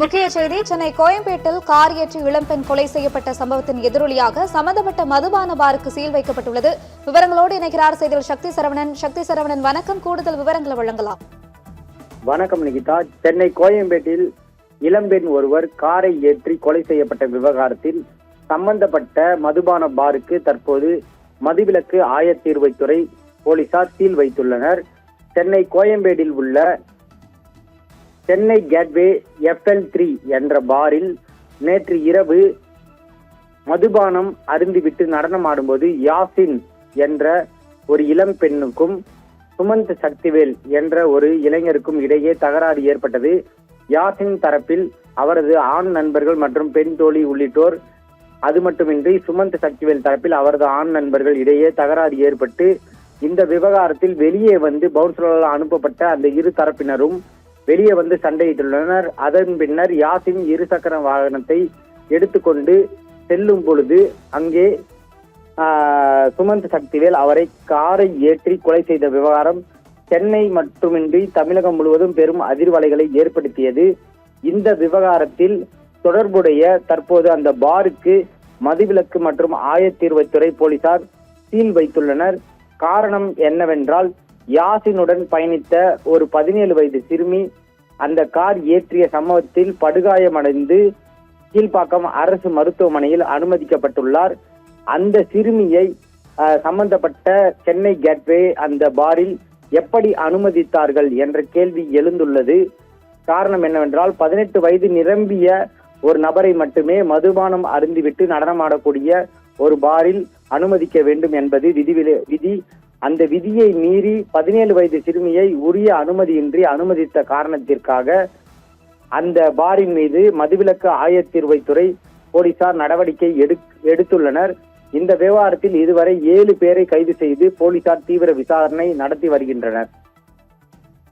முக்கிய செய்தி. சென்னை கோயம்பேட்டில் கார் ஏற்றி இளம்பெண் கொலை செய்யப்பட்ட சம்பவத்தின் எதிரொலியாக சம்பந்தப்பட்ட மதுபான பாருக்கு சீல் வைக்கப்பட்டுள்ளது. விவரங்களோடு இணைக்கிறார் செய்தியாளர் சக்தி சரவணன். சக்தி சரவணன், வணக்கம். கூடுதல் விவரங்களை வழங்கலாம். வணக்கம் நிகிதா. சென்னை கோயம்பேட்டில் இளம்பெண் ஒருவர் காரை ஏற்றி கொலை செய்யப்பட்ட விவகாரத்தில் சம்பந்தப்பட்ட மதுபான பாருக்கு தற்போது மதுவிலக்கு ஆயத்தீர்வைத்துறை போலீசார் சீல் வைத்துள்ளனர். சென்னை கோயம்பேட்டில் உள்ள சென்னை கேட்வே FL3 என்ற பாரில் நேற்று இரவு மதுபானம் அருந்திவிட்டு நடனம் ஆடும்போது யாசின் என்ற ஒரு இளம் பெண்ணுக்கும் சுமந்த் சக்திவேல் என்ற ஒரு இளைஞருக்கும் இடையே தகராறு ஏற்பட்டது. யாசின் தரப்பில் அவரது ஆண் நண்பர்கள் மற்றும் பெண் தோழி உள்ளிட்டோர், அது மட்டுமின்றி சுமந்த் சக்திவேல் தரப்பில் அவரது ஆண் நண்பர்கள் இடையே தகராறு ஏற்பட்டு இந்த விவகாரத்தில் வெளியே வந்து பவுன்சர்களால் அனுப்பப்பட்ட அந்த இரு தரப்பினரும் வெளியே வந்து சண்டையிட்டுள்ளனர். அதன் பின்னர் யாசின் இருசக்கர வாகனத்தை எடுத்துக்கொண்டு செல்லும் பொழுது அங்கே சுமந்த் சக்திவேல் அவரை காரை ஏற்றி கொலை செய்த விவகாரம் சென்னை மட்டுமின்றி தமிழகம் முழுவதும் பெரும் அதிர்வலைகளை ஏற்படுத்தியது. இந்த விவகாரத்தில் தொடர்புடைய தற்போது அந்த பாருக்கு மதுவிலக்கு மற்றும் ஆயத்தீர்வைத்துறை போலீசார் சீல் வைத்துள்ளனர். காரணம் என்னவென்றால், யாசினுடன் பயணித்த ஒரு 17 வயது சிறுமி அந்த கார் ஏற்றிய சம்பவத்தில் படுகாயமடைந்து கீழ்ப்பாக்கம் அரசு மருத்துவமனையில் அனுமதிக்கப்பட்டுள்ளார். அந்த சிறுமியை சம்பந்தப்பட்ட சென்னை கேட்வே அந்த பாரில் எப்படி அனுமதித்தார்கள் என்ற கேள்வி எழுந்துள்ளது. காரணம் என்னவென்றால், 18 வயது நிரம்பிய ஒரு நபரை மட்டுமே மதுபானம் அருந்திவிட்டு நடனமாடக்கூடிய ஒரு பாரில் அனுமதிக்க வேண்டும் என்பது விதி. அந்த விதியை மீறி 17 வயது சிறுமியை உரிய அனுமதியின்றி அனுமதித்த காரணத்திற்காக அந்த பாரின் மீது மதுவிலக்கு ஆயத்தீர்வைத்துறை போலீசார் நடவடிக்கை எடுத்துள்ளனர். இந்த விவகாரத்தில் இதுவரை 7 பேரை கைது செய்து போலீசார் தீவிர விசாரணை நடத்தி வருகின்றனர்.